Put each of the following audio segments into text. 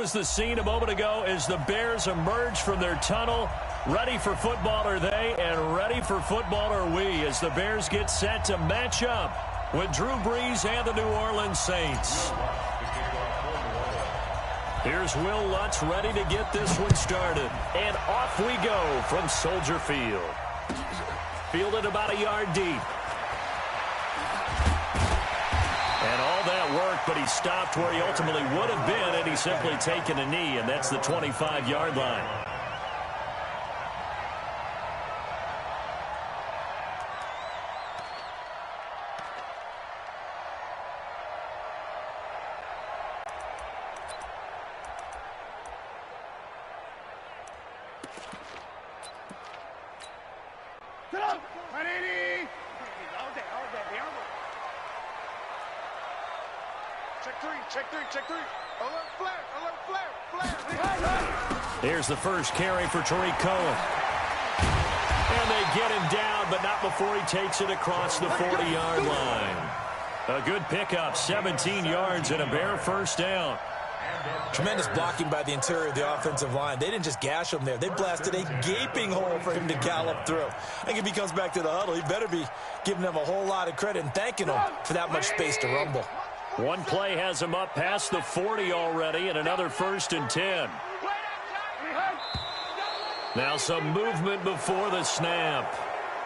was the scene a moment ago as the Bears emerge from their tunnel. Ready for football are they, and ready for football are we as the Bears get set to match up with Drew Brees and the New Orleans Saints. Here's Will Lutz ready to get this one started. And off we go from Soldier Field. Fielded about a yard deep. And all that work, but he stopped where he ultimately would have been, and he's simply taken a knee, and that's the 25-yard line. Check three. Alert flare. Here's the first carry for Tariq Cohen. And they get him down, but not before he takes it across the 40-yard line. A good pickup, 17 yards and a Bear first down. Tremendous blocking by the interior of the offensive line. They didn't just gash him there. They blasted a gaping hole for him to gallop through. I think if he comes back to the huddle, he better be giving them a whole lot of credit and thanking them for that much space to rumble. One play has him up past the 40 already, and another 1st and 10. Now some movement before the snap.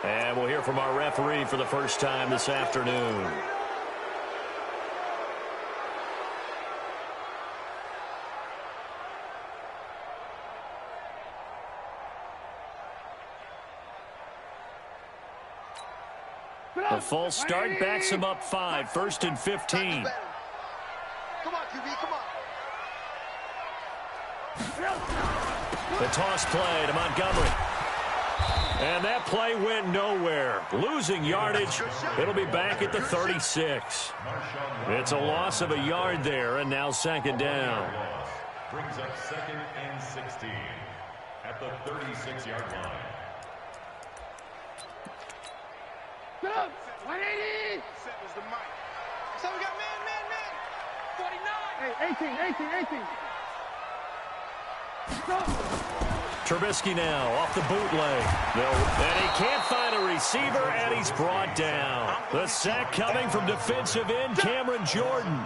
And we'll hear from our referee for the first time this afternoon. The false start backs him up 5, 1st and 15. Come on, QB, come on. The toss play to Montgomery. And that play went nowhere. Losing yardage. It'll be back at the 36. It's a loss of a yard there, and now 2nd down. Brings up 2nd and 16 at the 36-yard line. Get up! 180! Set was the mic. So we got man. 49! Hey, 18. Trubisky now off the bootleg. And he can't find a receiver, and he's brought down. The sack coming from defensive end Cameron Jordan.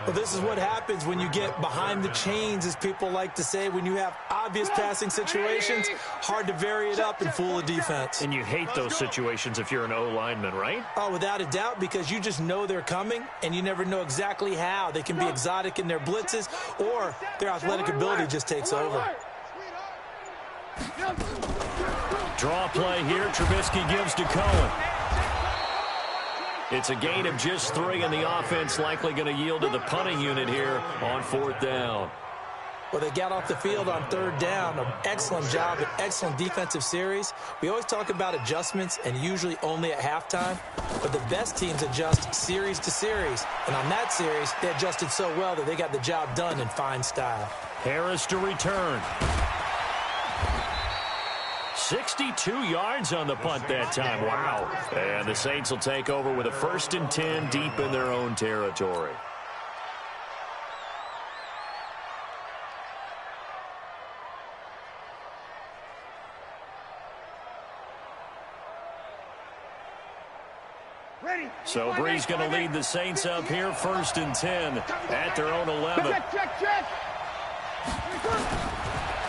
Well, this is what happens when you get behind the chains, as people like to say. When you have obvious passing situations, hard to vary it up and fool a defense. And you hate those situations if you're an O-lineman, right? Oh, without a doubt, because you just know they're coming, and you never know exactly how. They can be exotic in their blitzes, or their athletic ability just takes over. Draw play here. Trubisky gives to Cohen. It's a gain of just 3, and the offense likely going to yield to the punting unit here on 4th down. Well, they got off the field on 3rd down. An excellent job, an excellent defensive series. We always talk about adjustments, and usually only at halftime. But the best teams adjust series to series. And on that series, they adjusted so well that they got the job done in fine style. Harris to return. 62 yards on the punt that time. Wow. And the Saints will take over with a 1st and 10 deep in their own territory. So Brees going to lead the Saints up here, 1st and 10 at their own 11. Check.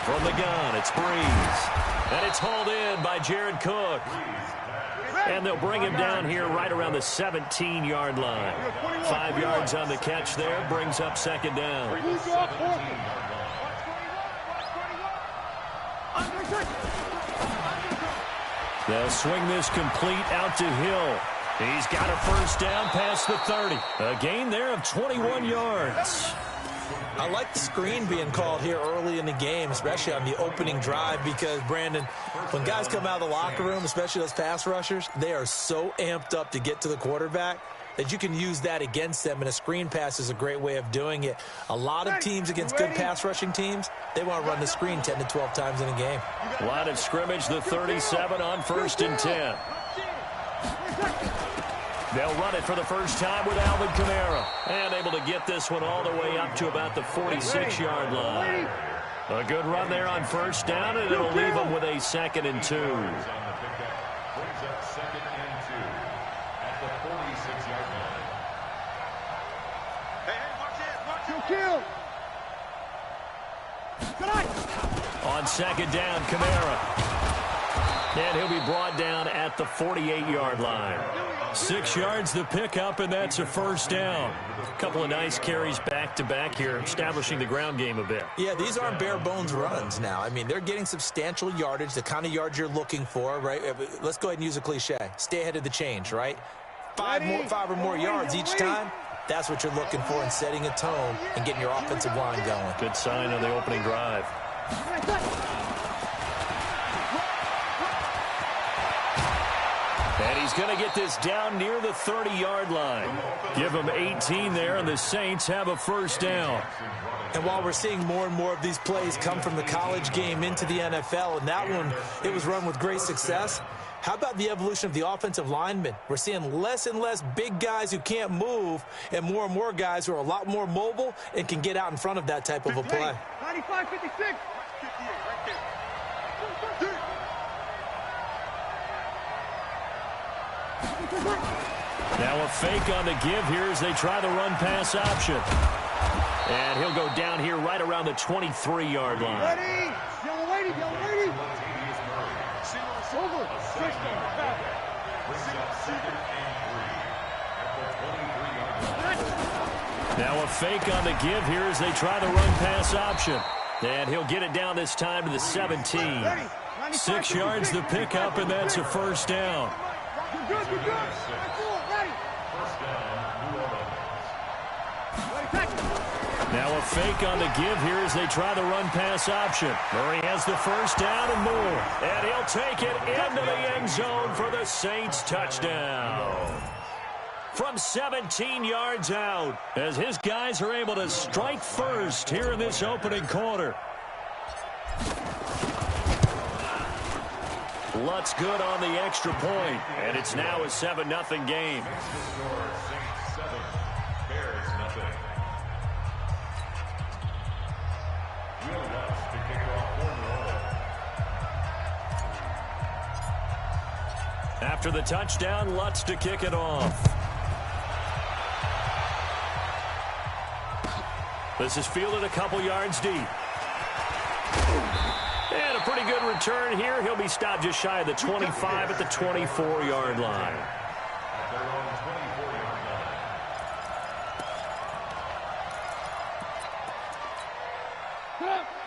From the gun, it's Brees. And it's hauled in by Jared Cook. And they'll bring him down here right around the 17-yard line. 5 yards on the catch there, brings up 2nd down. They'll swing this complete out to Hill. He's got a 1st down past the 30. A gain there of 21 yards. I like the screen being called here early in the game, especially on the opening drive, because, Brandon, when guys come out of the locker room, especially those pass rushers, they are so amped up to get to the quarterback that you can use that against them, and a screen pass is a great way of doing it. A lot of teams against good pass rushing teams, they want to run the screen 10 to 12 times in a game. Line of scrimmage, the 37 on 1st and 10. They'll run it for the first time with Alvin Kamara. And able to get this one all the way up to about the 46-yard line. A good run there on first down, and it'll leave them with a 2nd and 2. Brings up 2nd and 2 at the 46-yard line. Hey, watch it. Kill. On 2nd down, Kamara. And he'll be brought down at the 48-yard line. 6 yards the pickup, and that's a first down. A couple of nice carries back-to-back here, establishing the ground game a bit. Yeah, these aren't bare-bones runs now. I mean, they're getting substantial yardage, the kind of yards you're looking for, right? Let's go ahead and use a cliche. Stay ahead of the change, right? Five or more yards each time. That's what you're looking for in setting a tone and getting your offensive line going. Good sign on the opening drive. And he's going to get this down near the 30-yard line. Give him 18 there, and the Saints have a first down. And while we're seeing more and more of these plays come from the college game into the NFL, and that one, it was run with great success, how about the evolution of the offensive linemen? We're seeing less and less big guys who can't move and more guys who are a lot more mobile and can get out in front of that type of a play. 95, 56. Now a fake on the give here as they try the run-pass option. And he'll go down here right around the 23-yard line. Ready. Young lady. Over. Now a fake on the give here as they try the run-pass option. And he'll get it down this time to the 17. 6 yards the pickup, and that's a first down. Good. Ready. Now a fake on the give here as they try the run-pass option. Murray has the first down and more. And he'll take it into the end zone for the Saints touchdown. From 17 yards out, as his guys are able to strike first here in this opening quarter. Lutz good on the extra point, and it's now a 7-0 game. After the touchdown, Lutz to kick it off. This is fielded a couple yards deep. And a pretty good return here. He'll be stopped just shy of the 25 at the 24-yard line.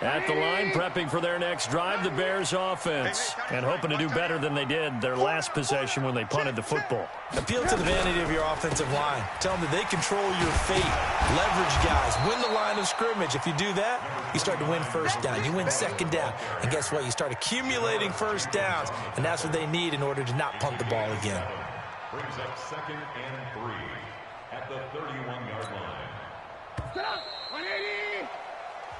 At the line, prepping for their next drive, the Bears offense. And hoping to do better than they did their last possession when they punted the football. Appeal to the vanity of your offensive line. Tell them that they control your fate. Leverage guys. Win the line of scrimmage. If you do that, you start to win first down. You win second down. And guess what? You start accumulating first downs. And that's what they need in order to not punt the ball again. Brings up 2nd and 3 at the 31-yard line. Set up. 180.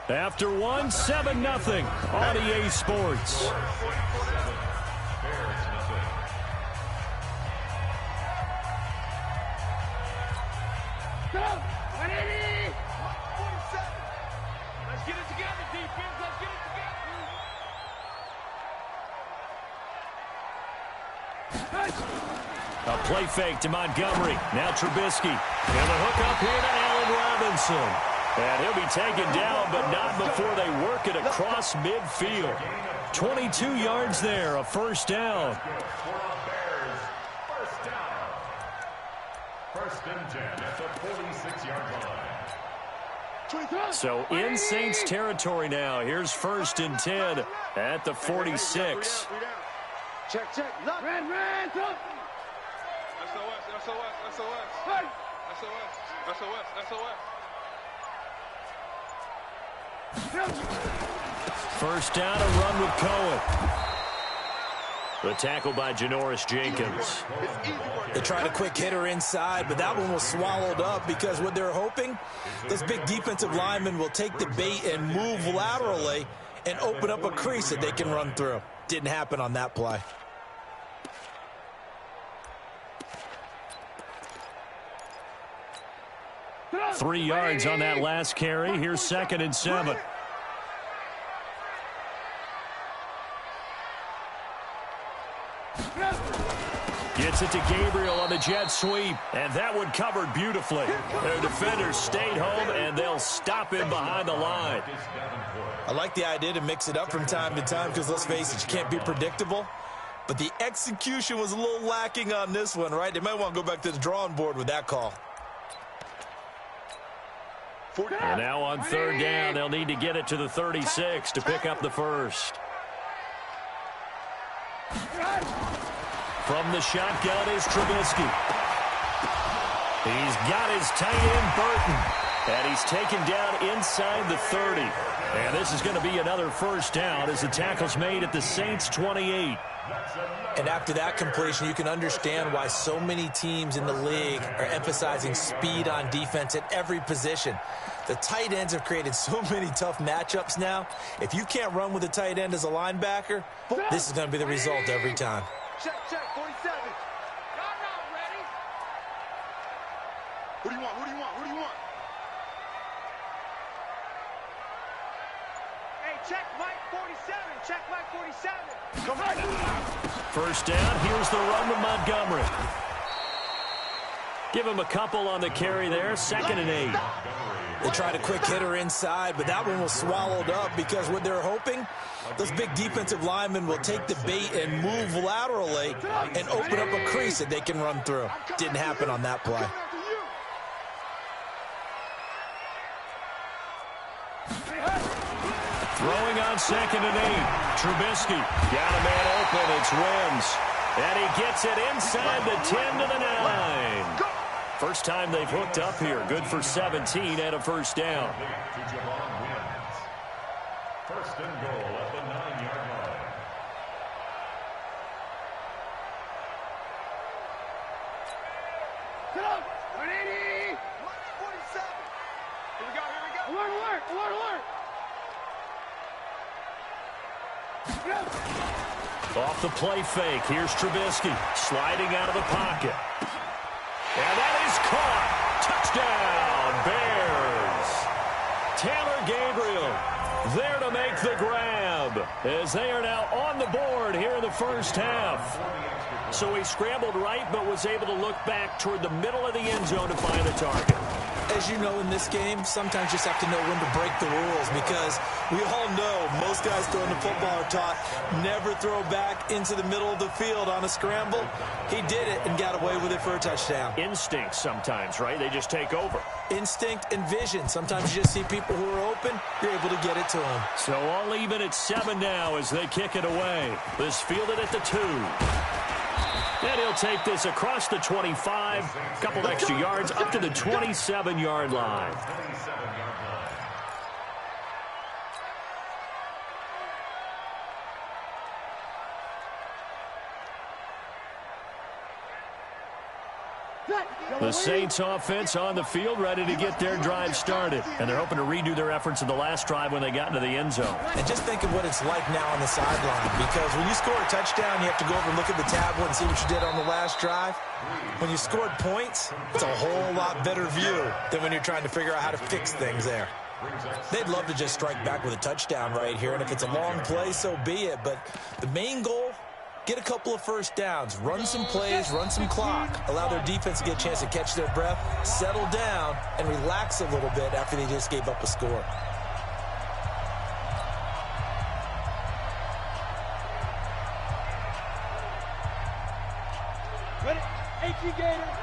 After 7-0 on EA Sports. Go! 180! Let's get it together, defense. Let's get it together. A play fake to Montgomery. Now Trubisky. And the hook up here to Allen Robinson. And he'll be taken down, but not before they work it across midfield. 22 yards there, a first down. First and 10 at the 46-yard line. So in Saints territory now. Here's 1st and 10 at the 46. Check. Red. SOS. First down, a run with Cohen. The tackle by Janoris Jenkins. They tried a quick hitter inside, but that one was swallowed up because what they're hoping, those big defensive linemen will take the bait and move laterally and open up a crease that they can run through. Didn't happen on that play. 3 yards on that last carry. Here's 2nd and 7. Gets it to Gabriel on the jet sweep, and that one covered beautifully. Their defenders stayed home, and they'll stop him behind the line. I like the idea to mix it up from time to time because, let's face it, you can't be predictable. But the execution was a little lacking on this one, right? They might want to go back to the drawing board with that call. And now on 3rd down, they'll need to get it to the 36 to pick up the first. From the shotgun is Trubisky. He's got his tight end, Burton. And he's taken down inside the 30. And this is going to be another first down as the tackle's made at the Saints' 28. And after that completion, you can understand why so many teams in the league are emphasizing speed on defense at every position. The tight ends have created so many tough matchups now. If you can't run with a tight end as a linebacker, this is going to be the result every time. Check, 47. Y'all not ready. Who do you want? Who do you want? Who do you want? Hey, check Mike 47. Check Mike 47. Come on. First down, here's the run to Montgomery. Give him a couple on the carry there, 2nd and 8. They tried a quick hitter inside, but that one was swallowed up because what they're hoping, those big defensive linemen will take the bait and move laterally and open up a crease that they can run through. Didn't happen on that play. Throwing on 2nd and 8. Trubisky got a man open. It's Wims. And he gets it inside the 10 to the 9. First time they've hooked up here. Good for 17 and a first down. First and goal at the 9-yard line. Get up. 180. 47. Here we go. Here we go. Alert, alert, alert, alert. Off the play fake. Here's Trubisky sliding out of the pocket. And that is caught. Touchdown, Bears. Taylor Gabriel there to make the grab as they are now on the board here in the first half. So he scrambled right but was able to look back toward the middle of the end zone to find the target. As you know, in this game, sometimes you just have to know when to break the rules because we all know most guys throwing the football are taught never throw back into the middle of the field on a scramble. He did it and got away with it for a touchdown. Instinct sometimes, right? They just take over. Instinct and vision. Sometimes you just see people who are open, you're able to get it to them. So all even at 7 now as they kick it away. This fielded at the 2. And he'll take this across the 25, couple extra yards, up to the 27-yard line. The Saints offense on the field, ready to get their drive started. And they're hoping to redo their efforts in the last drive when they got into the end zone. And just think of what it's like now on the sideline, because when you score a touchdown, you have to go over and look at the tablet and see what you did on the last drive. When you scored points, it's a whole lot better view than when you're trying to figure out how to fix things there. They'd love to just strike back with a touchdown right here, and if it's a long play, so be it. But the main goal, get a couple of first downs, run some plays, run some clock, allow their defense to get a chance to catch their breath, settle down, and relax a little bit after they just gave up a score.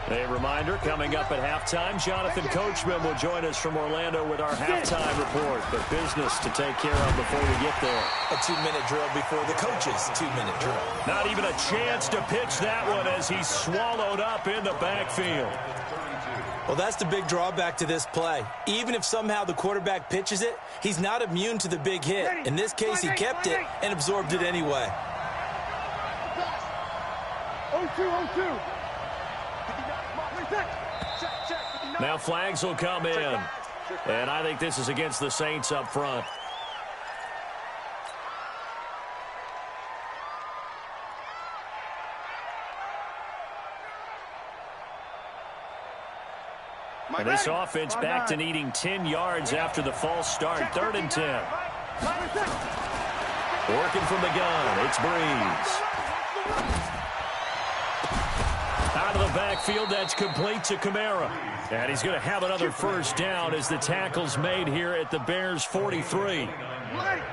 A reminder, coming up at halftime, Jonathan Coachman will join us from Orlando with our halftime report. But business to take care of before we get there. A 2-minute drill before the coach's 2-minute drill. Not even a chance to pitch that one as he's swallowed up in the backfield. Well, that's the big drawback to this play. Even if somehow the quarterback pitches it, he's not immune to the big hit. In this case, he kept it and absorbed it anyway. 0-2. Now flags will come in. And I think this is against the Saints up front. And this offense back to needing 10 yards after the false start. 3rd and 10. Working from the gun, it's Breeze. Out of the backfield, that's complete to Kamara. And he's going to have another first down as the tackle's made here at the Bears' 43.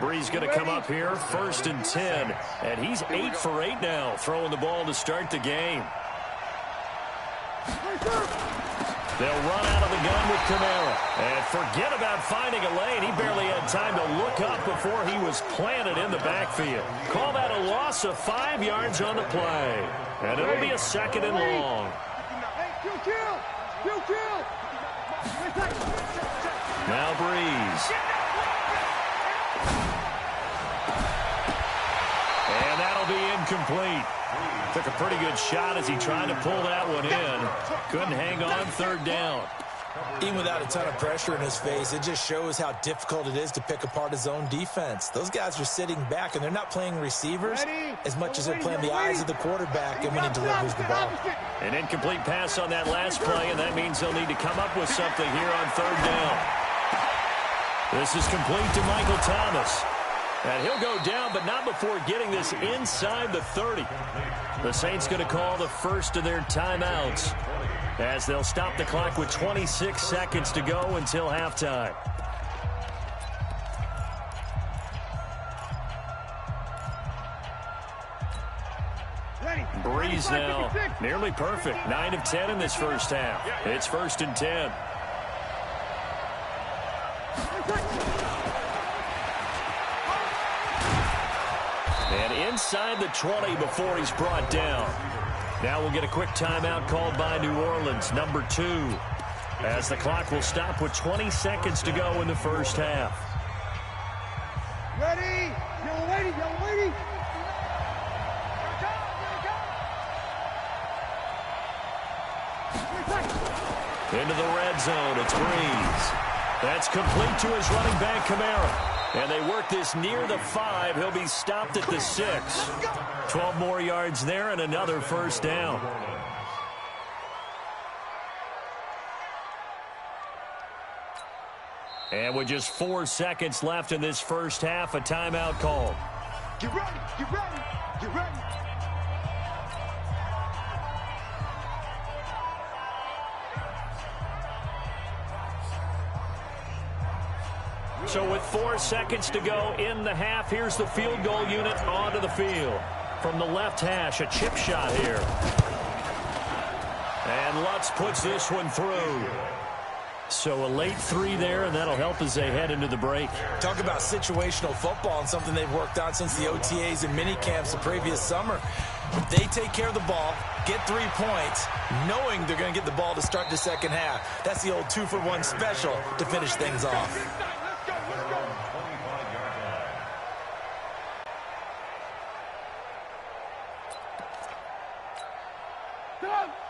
Breeze going to come up here, 1st and 10. And he's 8 for 8 now, throwing the ball to start the game. They'll run out of the gun with Kamara. And forget about finding a lane. He barely had time to look up before he was planted in the backfield. Call that a loss of 5 yards on the play. And it'll be a 2nd and long. Now Breeze. And that'll be incomplete. Took a pretty good shot as he tried to pull that one in. Couldn't hang on, 3rd down. Even without a ton of pressure in his face, it just shows how difficult it is to pick apart his own defense. Those guys are sitting back, and they're not playing receivers as much as they're playing the eyes of the quarterback and when he delivers the ball. An incomplete pass on that last play, and that means they'll need to come up with something here on 3rd down. This is complete to Michael Thomas. And he'll go down, but not before getting this inside the 30. The Saints going to call the first of their timeouts as they'll stop the clock with 26 seconds to go until halftime. Breeze now nearly perfect. 9 of 10 in this first half. It's 1st and 10. And inside the 20 before he's brought down. Now we'll get a quick timeout called by New Orleans, number 2, as the clock will stop with 20 seconds to go in the first half. Ready? Yellow lady, yellow lady. Into the red zone, it's Breeze. That's complete to his running back, Kamara. And they work this near the 5. He'll be stopped at the 6. 12 more yards there and another first down. And with just 4 seconds left in this first half, a timeout called. Get ready, get ready, get ready. So with 4 seconds to go in the half, here's the field goal unit onto the field. From the left hash, a chip shot here. And Lutz puts this one through. So a late 3 there, and that'll help as they head into the break. Talk about situational football and something they've worked on since the OTAs and mini camps the previous summer. They take care of the ball, get 3 points, knowing they're going to get the ball to start the second half. That's the old 2-for-1 special to finish things off.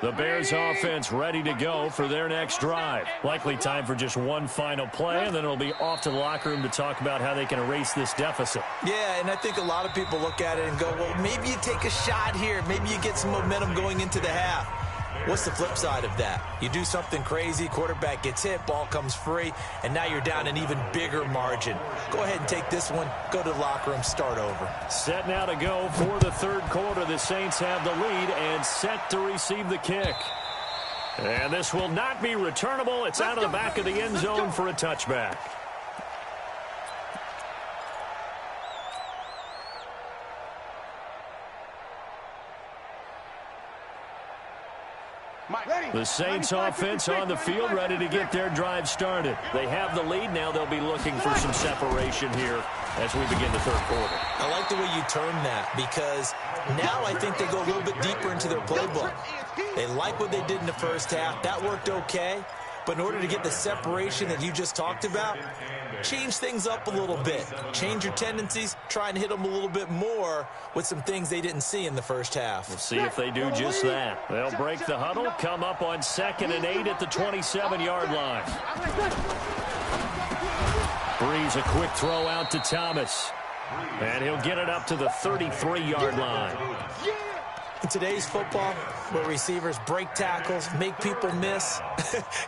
The Bears offense ready to go for their next drive. Likely time for just one final play, and then it'll be off to the locker room to talk about how they can erase this deficit. Yeah, and I think a lot of people look at it and go, well, maybe you take a shot here. Maybe you get some momentum going into the half. What's the flip side of that? You do something crazy, quarterback gets hit, ball comes free, and now you're down an even bigger margin. Go ahead and take this one, go to the locker room, start over. Set now to go for the third quarter. The Saints have the lead and set to receive the kick. And this will not be returnable. It's out of the back of the end zone for a touchback. The Saints offense on the field ready to get their drive started. They have the lead. Now they'll be looking for some separation here as we begin the third quarter. I like the way you term that because now I think they go a little bit deeper into their playbook. They like what they did in the first half. That worked okay. But in order to get the separation that you just talked about, change things up a little bit. Change your tendencies. Try and hit them a little bit more with some things they didn't see in the first half. We'll see if they do just that. They'll break the huddle, come up on 2nd and 8 at the 27-yard line. Breeze a quick throw out to Thomas. And he'll get it up to the 33-yard line. In today's football, where receivers break tackles, make people miss,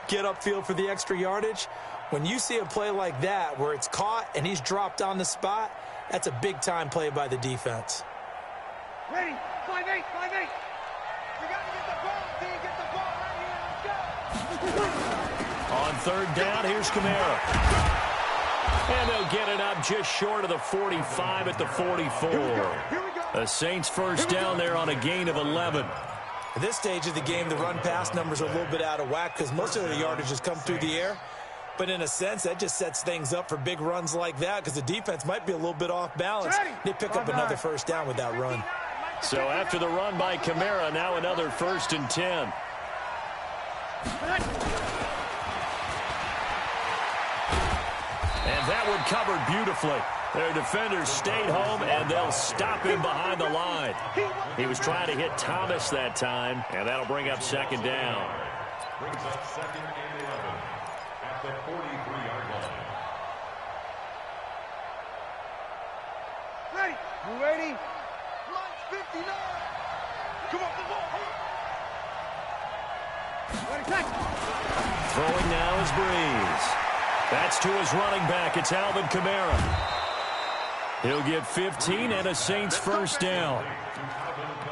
get upfield for the extra yardage, when you see a play like that where it's caught and he's dropped on the spot, that's a big-time play by the defense. Ready? 5-8, 5-8. You got to get the ball. D, get the ball right here. Let's go. On third down, here's Kamara. And they'll get it up just short of the 45 at the 44. The Saints first down there on a gain of 11. At this stage of the game, the run-pass numbers are a little bit out of whack because most of the yardage has come through the air. But in a sense, that just sets things up for big runs like that because the defense might be a little bit off balance. They pick up another first down with that run. So after the run by Kamara, now another 1st and 10. And that one covered beautifully. Their defenders stayed home, and they'll stop him behind the line. He was trying to hit Thomas that time, and that'll bring up 2nd down. Brings up 2nd and 11 at the 43-yard line. Ready? You ready? Line 59. Come on, the ball. Ready, catch. Throwing now is Breeze. That's to his running back. It's Alvin Kamara. He'll get 15 and a Saints first down.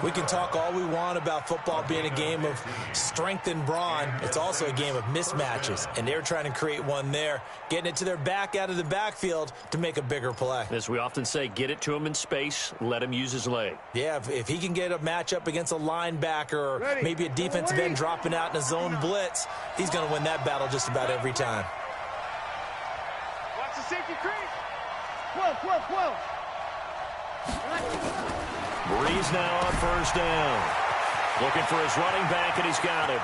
We can talk all we want about football being a game of strength and brawn. It's also a game of mismatches, and they're trying to create one there, getting it to their back out of the backfield to make a bigger play. As we often say, get it to him in space, let him use his leg. Yeah, if he can get a matchup against a linebacker or maybe a defensive end dropping out in a zone blitz, he's going to win that battle just about every time. Watch the safety crease. 12, 12, 12. Breeze now on first down. Looking for his running back, and he's got him.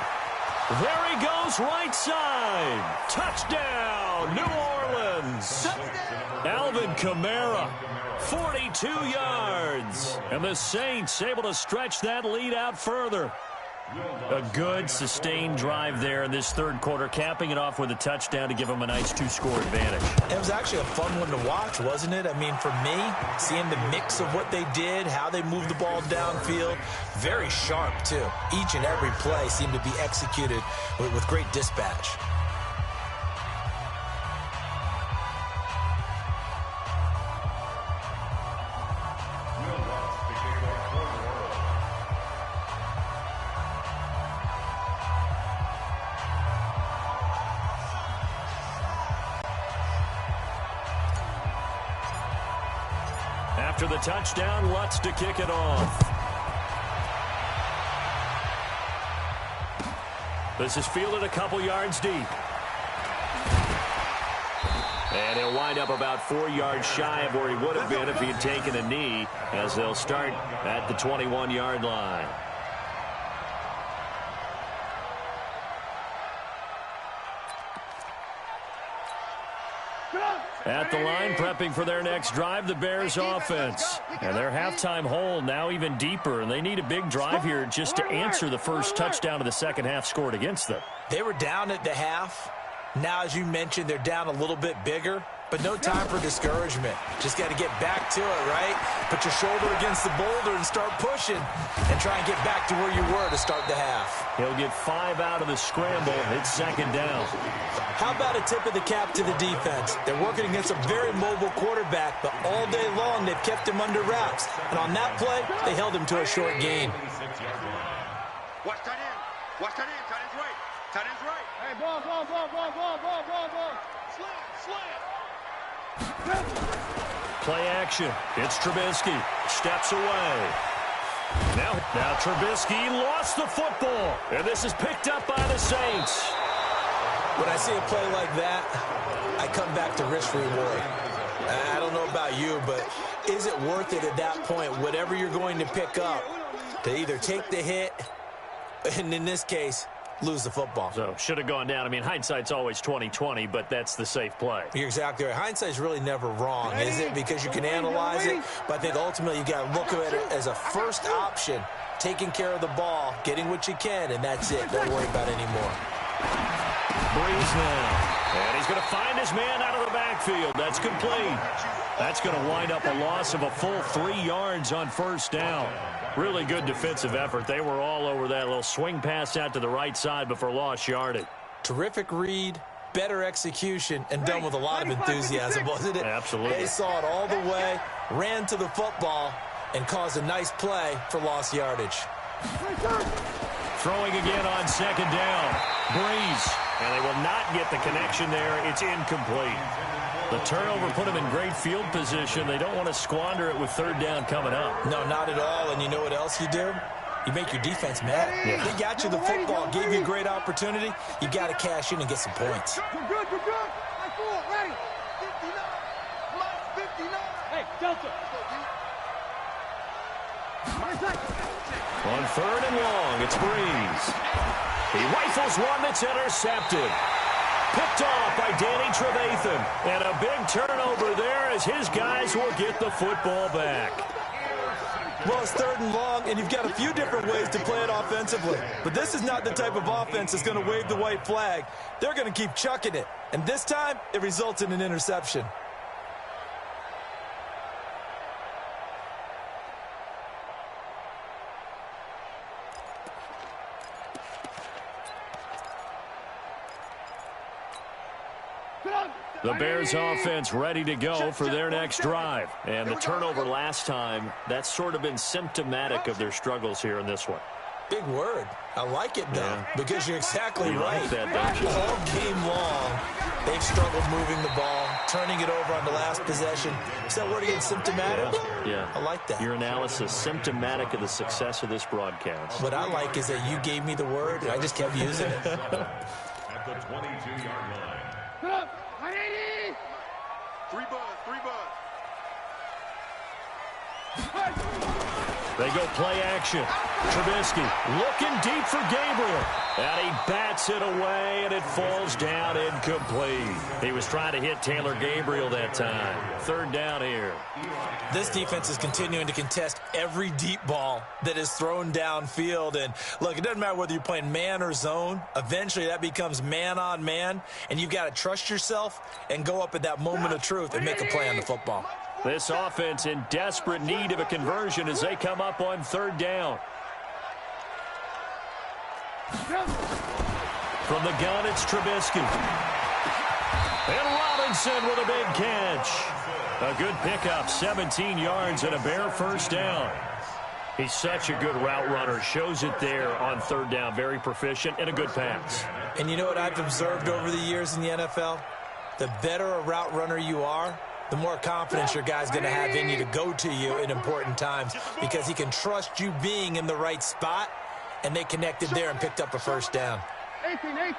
There he goes, right side. Touchdown, New Orleans. Alvin Kamara, 42 yards. And the Saints able to stretch that lead out further. A good, sustained drive there in this third quarter, capping it off with a touchdown to give them a nice 2-score advantage. It was actually a fun one to watch, wasn't it? I mean, for me, seeing the mix of what they did, how they moved the ball downfield, very sharp, too. Each and every play seemed to be executed with great dispatch. After the touchdown, Lutz to kick it off. This is fielded a couple yards deep. And he'll wind up about 4 yards shy of where he would have been if he had taken a knee, as they'll start at the 21-yard line. At the line, prepping for their next drive, the Bears offense. And their halftime hole now even deeper, and they need a big drive here just to answer the first touchdown of the second half scored against them. They were down at the half. Now, as you mentioned, they're down a little bit bigger, but no time for discouragement. Just got to get back to it, right? Put your shoulder against the boulder and start pushing and try and get back to where you were to start the half. He'll get 5 out of the scramble. It's second down. How about a tip of the cap to the defense? They're working against a very mobile quarterback, but all day long they've kept him under wraps. And on that play, they held him to a short gain. Watch tight end. Watch tight end. Tight end's right. Tight end's right. Hey, ball, ball, ball, ball, ball, ball, ball, ball. Slant, slant. Play action. It's Trubisky. Steps away. Now Trubisky lost the football. And this is picked up by the Saints. When I see a play like that, I come back to risk reward. I don't know about you, but is it worth it at that point, whatever you're going to pick up, to either take the hit, and in this case, lose the football? So, should have gone down. I mean, hindsight's always 20/20, but that's the safe play. You're exactly right. Hindsight's really never wrong, is it? Because you can analyze it, but I think ultimately you got to look at it as a first option, taking care of the ball, getting what you can, and that's it. Don't worry about it anymore. Breeze now. And he's going to find his man out of the backfield. That's complete. That's going to wind up a loss of a full 3 yards on first down. Really good defensive effort. They were all over that little swing pass out to the right side before lost yardage. Terrific read, better execution, and done with a lot of enthusiasm, wasn't it? Absolutely. They saw it all the way, ran to the football, and caused a nice play for lost yardage. Throwing again on second down. Breeze. And they will not get the connection there. It's incomplete. The turnover put them in great field position. They don't want to squander it with third down coming up. No, not at all. And you know what else you do? You make your defense mad. Yeah. They got you the football, gave you a great opportunity. You got to cash in and get some points. You're good, you're good. I fool, ready. 59, minus 59. Hey, Delta. On third and long, it's Breeze. He rifles one that's intercepted. Picked off by Danny Trevathan. And a big turnover there as his guys will get the football back. Well, it's third and long, and you've got a few different ways to play it offensively. But this is not the type of offense that's going to wave the white flag. They're going to keep chucking it. And this time, it results in an interception. The Bears offense ready to go for their next drive. And the turnover last time, that's sort of been symptomatic of their struggles here in this one. Big word. I like it, though, because you're exactly You right. like that, don't you? All game long, they've struggled moving the ball, turning it over on the last possession. Is that word again, symptomatic? Yeah. I like that. Your analysis symptomatic of the success of this broadcast. What I like is that you gave me the word, and I just kept using it. At the 22-yard line. Put up. 180. 3 buzz. They go play action. Trubisky looking deep for Gabriel. And he bats it away, and it falls down incomplete. He was trying to hit Taylor Gabriel that time. Third down here. This defense is continuing to contest every deep ball that is thrown downfield. And, look, it doesn't matter whether you're playing man or zone. Eventually, that becomes man-on-man, and you've got to trust yourself and go up at that moment of truth and make a play on the football. This offense in desperate need of a conversion as they come up on third down. From the gun, it's Trubisky. And Robinson with a big catch. A good pickup, 17 yards and a Bear first down. He's such a good route runner. Shows it there on third down. Very proficient and a good pass. And you know what I've observed over the years in the NFL? The better a route runner you are, the more confidence your guy's going to have in you to go to you in important times because he can trust you being in the right spot, and they connected there and picked up a first down. 18. Check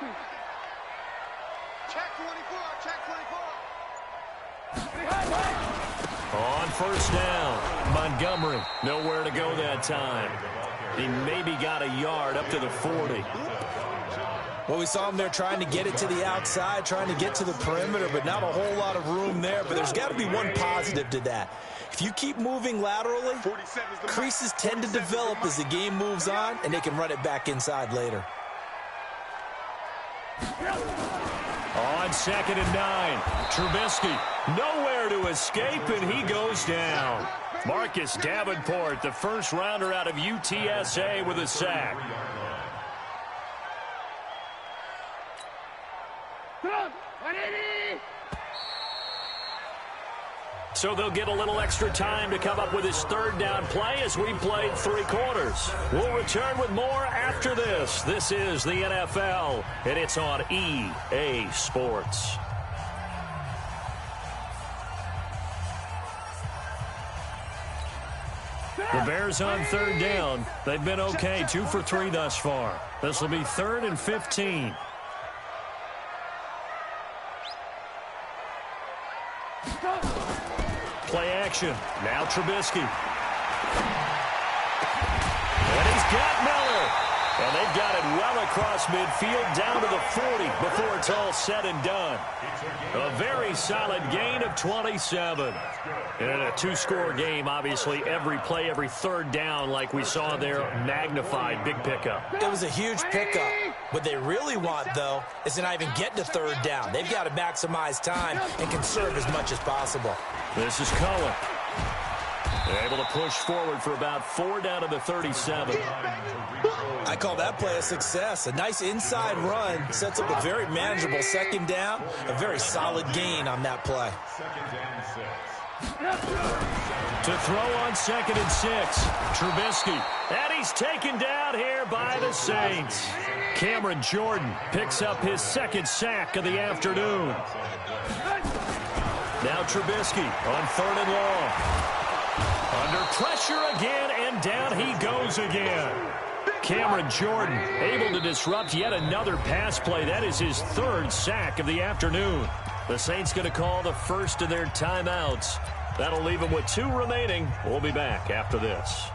24, check 24. On first down, Montgomery nowhere to go that time. He maybe got a yard up to the 40. Well, we saw him there trying to get it to the outside, trying to get to the perimeter, but not a whole lot of room there. But there's got to be one positive to that. If you keep moving laterally, creases tend to develop as the game moves on, and they can run it back inside later. On 2nd and 9, Trubisky nowhere to escape, and he goes down. Marcus Davenport, the first rounder out of UTSA, with a sack. So they'll get a little extra time to come up with his third down play as we played 3 quarters. We'll return with more after this. This is the NFL, and it's on EA Sports. The Bears on third down. They've been okay, 2 for 3 thus far. This will be 3rd and 15. Play action. Now Trubisky. And he's got Miller. And they've got it well across midfield down to the 40 before it's all said and done. A very solid gain of 27. And in a 2-score game, obviously, every play, every third down, like we saw there, magnified, big pickup. It was a huge pickup. What they really want, though, is to not even get to third down. They've got to maximize time and conserve as much as possible. This is Cohen. They're able to push forward for about 4 down to the 37. I call that play a success. A nice inside run sets up a very manageable second down. A very solid gain on that play. To throw on 2nd and 6. Trubisky. And he's taken down here by the Saints. Cameron Jordan picks up his 2nd sack of the afternoon. Now Trubisky on 3rd and long. Under pressure again, and down he goes again. Cameron Jordan able to disrupt yet another pass play. That is his 3rd sack of the afternoon. The Saints going to call the first of their timeouts. That'll leave them with 2 remaining. We'll be back after this.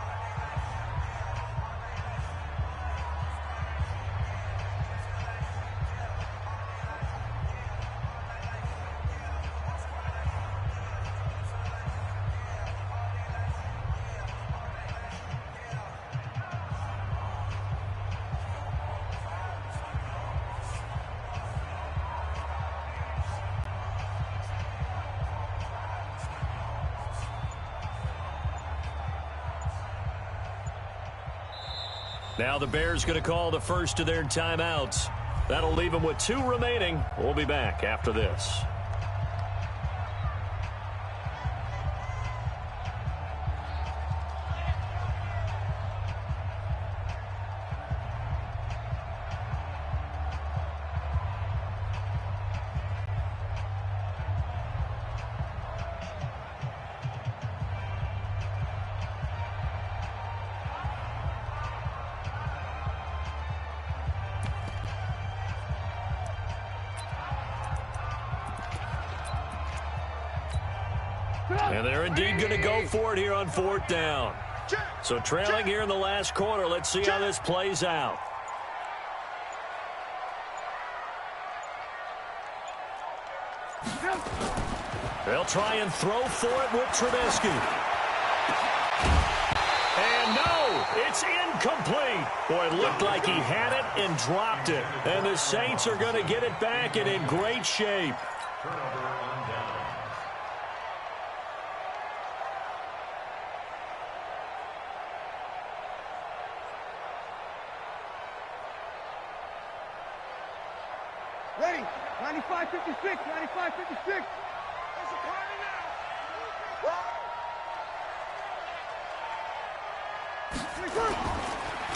Now the Bears going to call the first of their timeouts. That'll leave them with 2 remaining. We'll be back after this. And they're indeed going to go for it here on 4th down. So trailing here in the last quarter. Let's see how this plays out. They'll try and throw for it with Trubisky. And no, it's incomplete. Boy, it looked like he had it and dropped it. And the Saints are going to get it back and in great shape. Ready? 95-56, 95-56. There's a party now.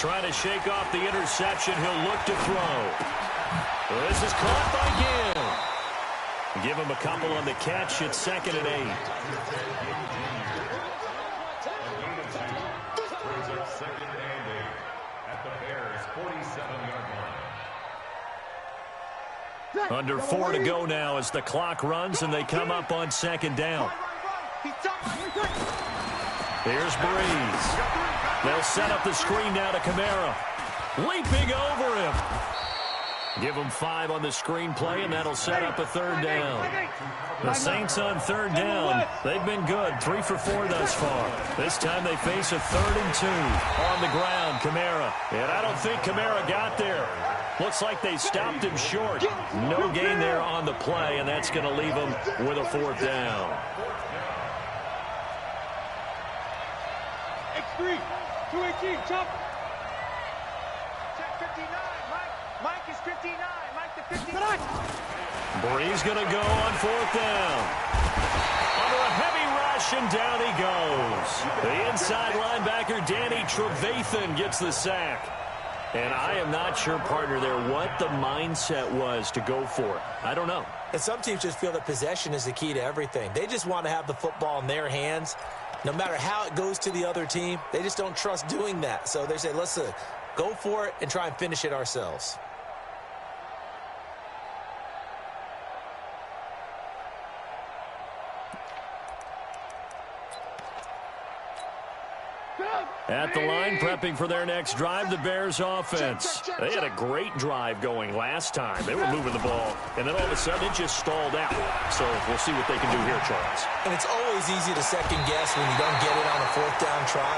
Trying to shake off the interception. He'll look to throw. This is caught by Gill. Give him a couple on the catch. It's 2nd and 8. Brings up 2nd and 8 at the Bears' 47-yard line. Under 4 to go now as the clock runs and they come up on 2nd down. Here's Breeze. They'll set up the screen now to Kamara. Leaping over him. Give him 5 on the screenplay, and that'll set up a 3rd down. The Saints on 3rd down. They've been good, 3 for 4 thus far. This time they face a 3rd and 2. On the ground, Kamara. And I don't think Kamara got there. Looks like they stopped him short. No gain there on the play, and that's going to leave him with a 4th down. X3, 218, chop. Check 59, Mike is 59, Mike to 59. Breeze going to go on 4th down. Under a heavy rush, and down he goes. The inside linebacker, Danny Trevathan, gets the sack. And I am not sure, partner, there what the mindset was to go for it. I don't know. And some teams just feel that possession is the key to everything. They just want to have the football in their hands. No matter how it goes to the other team, they just don't trust doing that. So they say, let's go for it and try and finish it ourselves. At the line, prepping for their next drive, the Bears offense. They had a great drive going last time. They were moving the ball, and then all of a sudden it just stalled out. So we'll see what they can do here, Charles. And it's always easy to second guess when you don't get it on a 4th down try.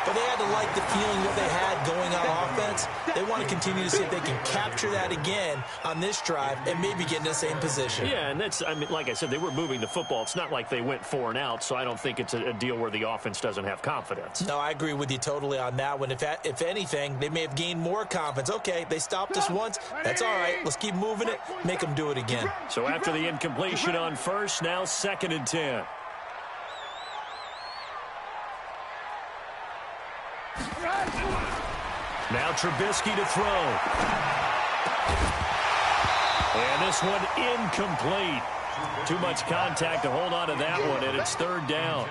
but they had to like the feeling what they had going on offense. They want to continue to see if they can capture that again on this drive and maybe get in the same position. Yeah, and that's, I mean, like I said, they were moving the football. It's not like they went 4 and out, so I don't think it's a deal where the offense doesn't have confidence. No, I agree with you totally on that one. If anything, they may have gained more confidence. Okay, they stopped us once. That's all right. Let's keep moving it. Make them do it again. So after the incompletion on first, now 2nd and 10. Now Trubisky to throw. And this one incomplete. Too much contact to hold on to that one, and it's 3rd down.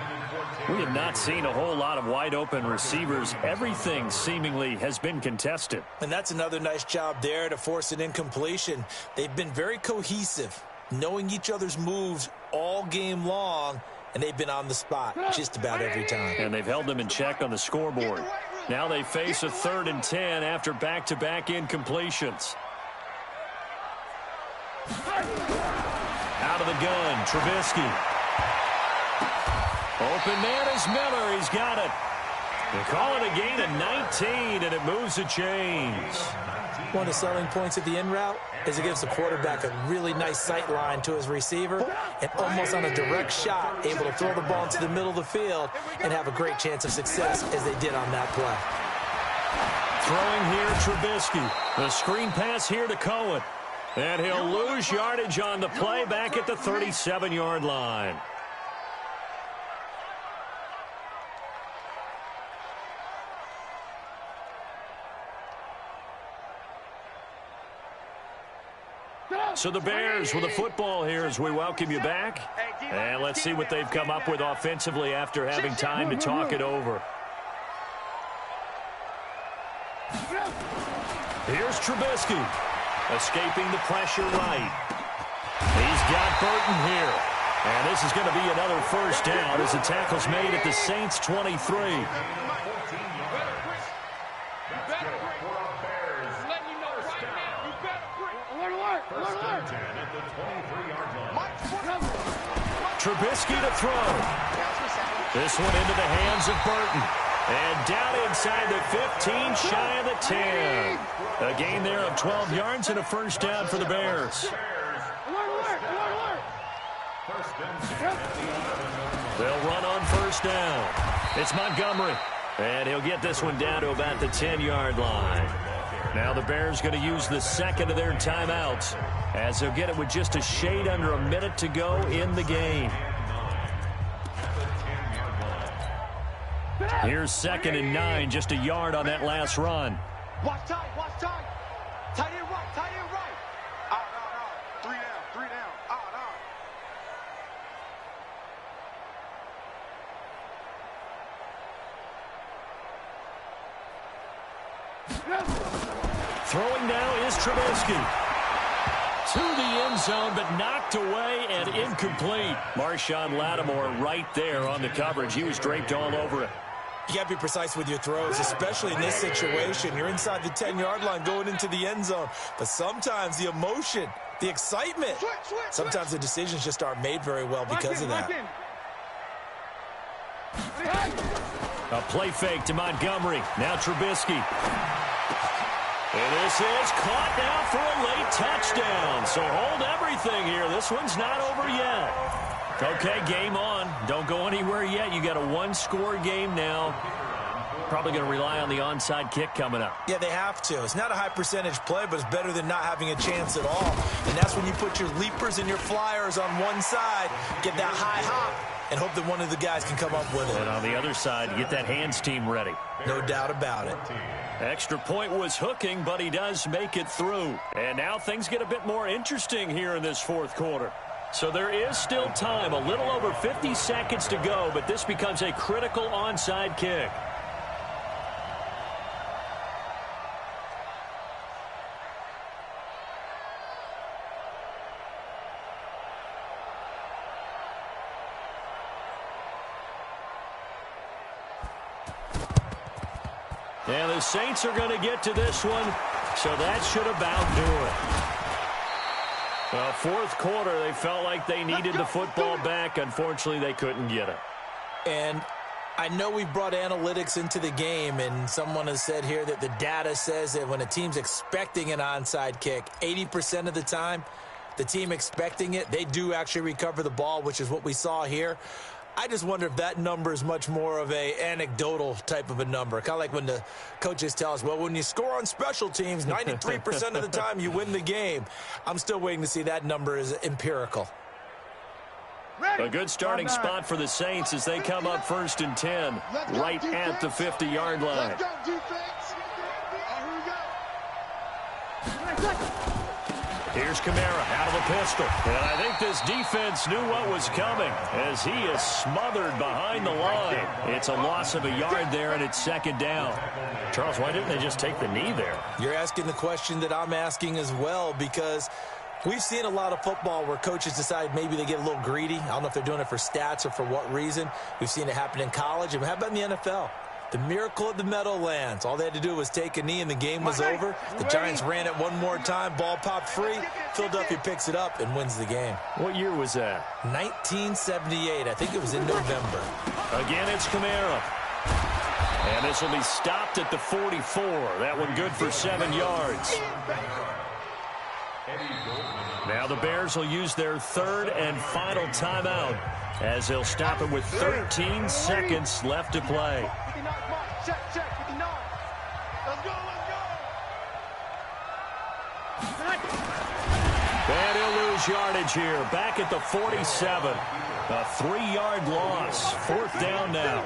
We have not seen a whole lot of wide-open receivers. Everything seemingly has been contested. And that's another nice job there to force an incompletion. They've been very cohesive, knowing each other's moves all game long, and they've been on the spot just about every time. And they've held them in check on the scoreboard. Now they face a 3rd and 10 after back-to-back incompletions. Out of the gun, Trubisky. Open man is Miller. He's got it. They call it a gain of 19, and it moves the chains. One of the selling points of the in route is it gives the quarterback a really nice sight line to his receiver and almost on a direct shot able to throw the ball into the middle of the field and have a great chance of success as they did on that play. Throwing here, Trubisky. The screen pass here to Cohen. And he'll lose yardage on the play back at the 37-yard line. So the Bears with the football here as we welcome you back. And let's see what they've come up with offensively after having time to talk it over. Here's Trubisky, escaping the pressure right. He's got Burton here. And this is going to be another 1st down as the tackle's made at the Saints' 23. Trubisky to throw. This one into the hands of Burton. And down inside the 15, shy of the 10. A gain there of 12 yards and a 1st down for the Bears. They'll run on 1st down. It's Montgomery. And he'll get this one down to about the 10-yard line. Now the Bears going to use the 2nd of their timeouts as they'll get it with just a shade under a minute to go in the game. Here's 2nd and 9, just a yard on that last run. Watch time, watch time. Tight end right, tight end right. Out. 3 down. Throwing now is Trubisky. To the end zone, but knocked away and incomplete. Marshawn Lattimore right there on the coverage. He was draped all over it. You got to be precise with your throws, especially in this situation. You're inside the 10-yard line going into the end zone. But sometimes the emotion, the excitement, sometimes the decisions just aren't made very well because of that. A play fake to Montgomery. Now Trubisky. And this is caught now for a late touchdown. So hold everything here. This one's not over yet. Okay, game on. Don't go anywhere yet. You got a 1-score game now. Probably going to rely on the onside kick coming up. Yeah, they have to. It's not a high percentage play, but it's better than not having a chance at all. And that's when you put your leapers and your flyers on one side, get that high hop, and hope that one of the guys can come up with it. And on the other side, get that hands team ready. No doubt about it. Extra point was hooking, but he does make it through. And now things get a bit more interesting here in this 4th quarter. So there is still time, a little over 50 seconds to go, but this becomes a critical onside kick. And the Saints are going to get to this one, so that should about do it. Well, 4th quarter, they felt like they needed the football back. Unfortunately, they couldn't get it. And I know we brought analytics into the game, and someone has said here that the data says that when a team's expecting an onside kick, 80% of the time, the team expecting it, they do actually recover the ball, which is what we saw here. I just wonder if that number is much more of a anecdotal type of a number. Kind of like when the coaches tell us, well, when you score on special teams, 93% of the time you win the game. I'm still waiting to see that number is empirical. A good starting spot for the Saints as they come up 1st and 10, right at the 50-yard line. Let's go, defense. Here we go. Here's Kamara out of a pistol. And I think this defense knew what was coming as he is smothered behind the line. It's a loss of a yard there, and it's 2nd down. Charles, why didn't they just take the knee there? You're asking the question that I'm asking as well, because we've seen a lot of football where coaches decide maybe they get a little greedy. I don't know if they're doing it for stats or for what reason. We've seen it happen in college. And how about in the NFL? The miracle of the Meadowlands. All they had to do was take a knee and the game was over. The Giants ran it one more time. Ball popped free. Philadelphia picks it up and wins the game. What year was that? 1978. I think it was in November. Again, it's Kamara. And this will be stopped at the 44. That one good for 7 yards. Now the Bears will use their 3rd and final timeout as they'll stop it with 13 seconds left to play. Check, 59. Let's go, And he'll lose yardage here. Back at the 47. A 3-yard loss. 4th down now.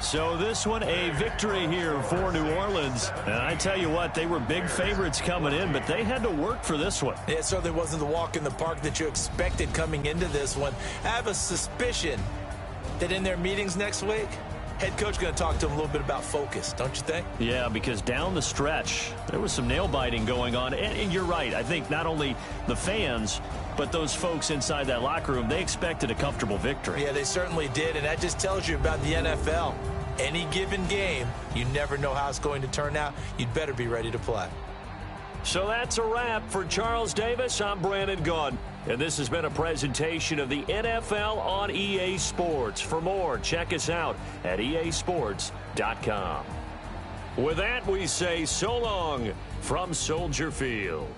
So this one, a victory here for New Orleans. And I tell you what, they were big favorites coming in, but they had to work for this one. It certainly wasn't the walk in the park that you expected coming into this one. I have a suspicion that in their meetings next week, head coach going to talk to them a little bit about focus, don't you think? Yeah, because down the stretch, there was some nail-biting going on. And you're right. I think not only the fans, but those folks inside that locker room, they expected a comfortable victory. Yeah, they certainly did, and that just tells you about the NFL. Any given game, you never know how it's going to turn out. You'd better be ready to play. So that's a wrap for Charles Davis. I'm Brandon Gaudin, and this has been a presentation of the NFL on EA Sports. For more, check us out at easports.com. With that, we say so long from Soldier Field.